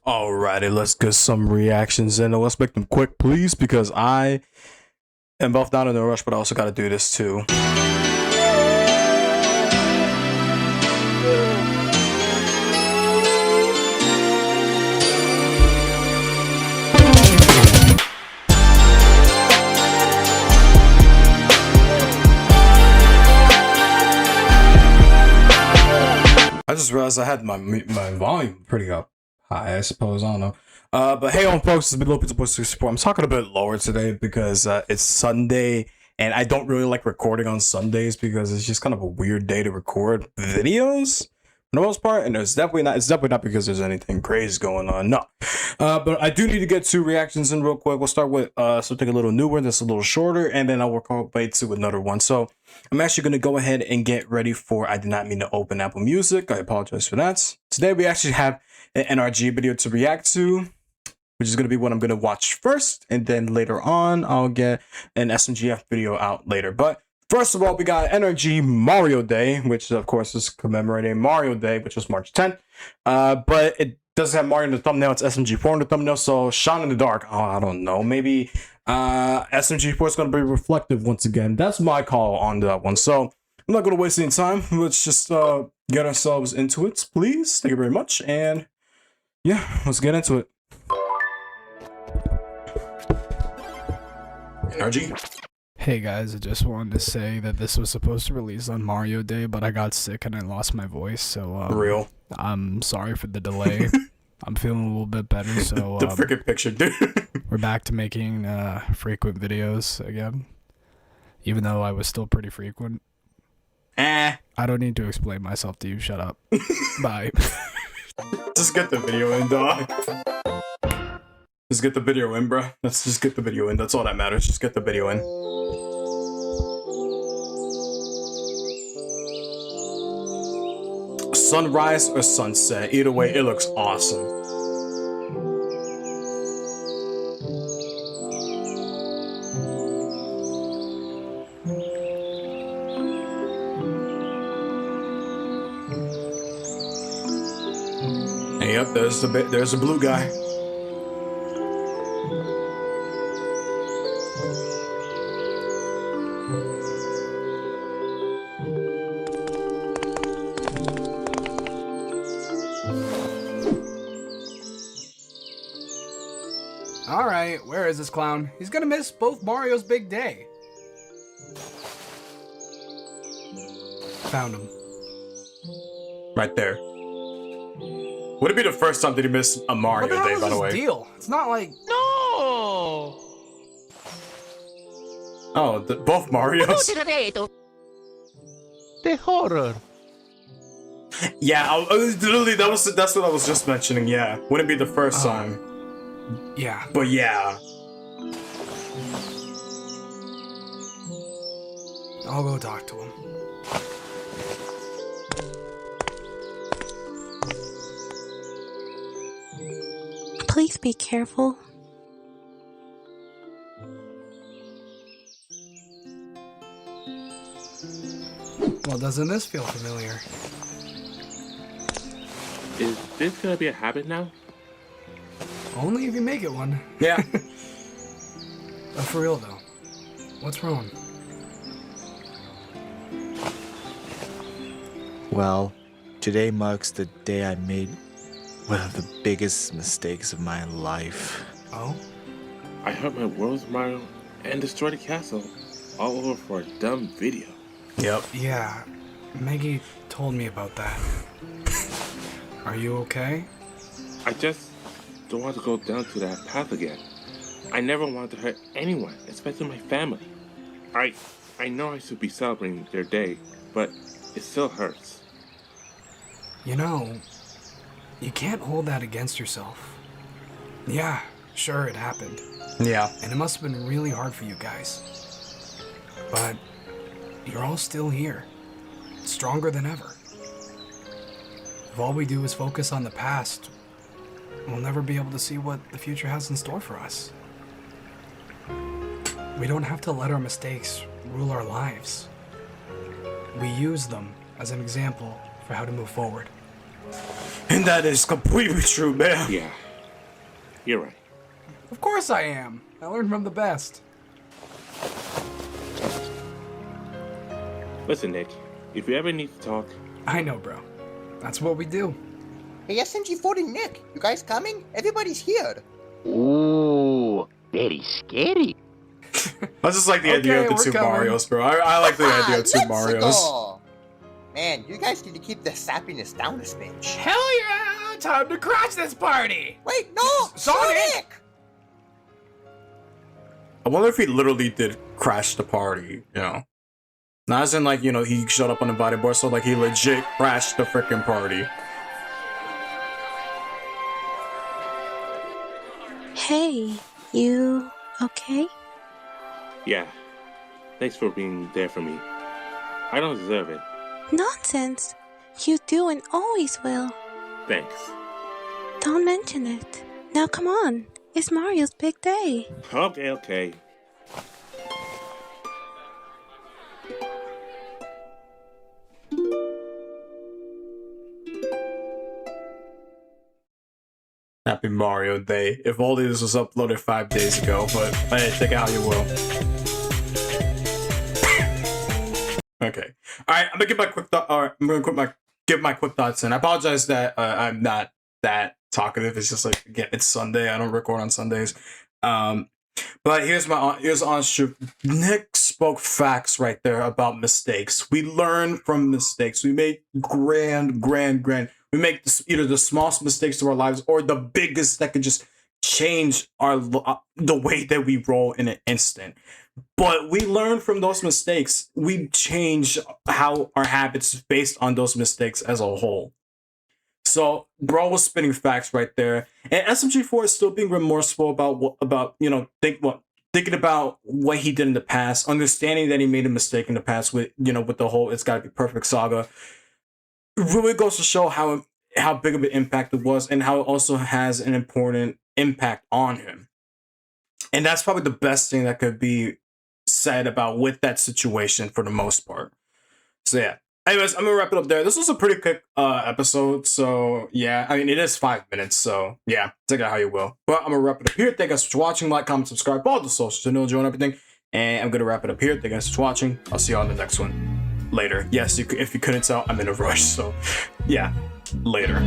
Alrighty, let's get some reactions in and let's make them quick, please, because I am both not in a rush, but I also got to do this too. I just realized I had my volume pretty up high, I suppose. I don't know. But hey on folks, it's been Lpb64. I'm talking a bit lower today because it's Sunday and I don't really like recording on Sundays because it's just kind of a weird day to record videos for the most part, and it's definitely not because there's anything crazy going on. No. But I do need to get two reactions in real quick. We'll start with something a little newer that's a little shorter, and then I'll work our way to another one. So I'm actually going to go ahead and get ready for, I did not mean to open Apple Music. I apologize for that. Today we actually have an NRG video to react to, which is going to be what I'm going to watch first. And then later on, I'll get an SMGF video out later. But first of all, we got NRG Mario Day, which of course is commemorating Mario Day, which was March 10th. But it doesn't have Mario in the thumbnail. It's SMG4 in the thumbnail. So shine in the dark. Oh, I don't know. Maybe SMG4 is going to be reflective once again. That's my call on that one. So I'm not going to waste any time. Let's just get ourselves into it, please. Thank you very much. And yeah, let's get into it. NRG. Hey guys, I just wanted to say that this was supposed to release on Mario Day, but I got sick and I lost my voice, so real. I'm sorry for the delay. I'm feeling a little bit better, so the freaking picture, dude. We're back to making frequent videos again, even though I was still pretty frequent. I don't need to explain myself to you. Shut up. Bye. Just get the video in, dog. Just get the video in, bro. Let's just get the video in. That's all that matters. Just get the video in. Sunrise or sunset. Either way, it looks awesome. And yep, there's a blue guy. Alright, where is this clown? He's gonna miss both Mario's big day. Found him. Right there. Would it be the first time that he missed a Mario Day, by the way? What's his deal? It's not like... No! Oh, both Marios? The horror. Yeah, literally, that's what I was just mentioning, yeah. Wouldn't be the first time. Yeah. But yeah. I'll go talk to him. Please be careful. Well, doesn't this feel familiar? Is this gonna be a habit now? Only if you make it one. Yeah. But for real though, what's wrong? Well, today marks the day I made one of the biggest mistakes of my life. Oh? I hurt my world's Mario and destroyed a castle all over for a dumb video. Yep. Yeah, Maggie told me about that. Are you okay? I just don't want to go down to that path again. I never want to hurt anyone, especially my family. I know I should be celebrating their day, but it still hurts. You know, you can't hold that against yourself. Yeah, sure, it happened. Yeah. And it must have been really hard for you guys. But you're all still here, stronger than ever. If all we do is focus on the past, we'll never be able to see what the future has in store for us. We don't have to let our mistakes rule our lives. We use them as an example for how to move forward. And that is completely true, man. Yeah, You're right. Of course I am. I learned from the best. Listen, Nick, if you ever need to talk, I know, bro. That's what we do. Hey, SMG40 Nick, you guys coming? Everybody's here. Ooh, very scary. I just like the idea of the we're two coming. Marios, bro. I like the idea of two Let's Marios. go. Man, you guys need to keep the sappiness down a smidge. Hell yeah! Time to crash this party! Wait, no! Sonic! I wonder if he literally did crash the party, you know? Not as in, like, you know, he showed up uninvited, but so, like, he legit crashed the freaking party. Hey, you okay? yeah. Thanks for being there for me. I don't deserve it. Nonsense. You do and always will. Thanks. Don't mention it. Now come on. It's Mario's big day. Okay. Happy Mario Day. If only this was uploaded 5 days ago, but hey, take it how you will. Okay. Alright, I'm gonna give my quick thought. Alright, I'm gonna give my quick thoughts in. I apologize that I'm not that talkative. It's just like, again, it's Sunday. I don't record on Sundays. But here's honest truth. Nick spoke facts right there about mistakes. We learn from mistakes. We make grand. We make either the smallest mistakes of our lives or the biggest that could just change the way that we roll in an instant. But we learn from those mistakes. We change how our habits based on those mistakes as a whole. So, bro was spitting facts right there, and SMG4 is still being remorseful about thinking about what he did in the past, understanding that he made a mistake in the past with the whole "It's Gotta Be Perfect" saga. It really goes to show how big of an impact it was, and how it also has an important impact on him. And that's probably the best thing that could be said about with that situation for the most part. So yeah. Anyways, I'm gonna wrap it up there. This was a pretty quick episode, so yeah. I mean, it is 5 minutes, so yeah, take it how you will. But I'm gonna wrap it up here. Thank you guys for watching. Like, comment, subscribe, all the socials to know, join everything. And I'm gonna wrap it up here. Thank you guys for watching. I'll see you on the next one later. Yes, if you couldn't tell, I'm in a rush, so yeah, later.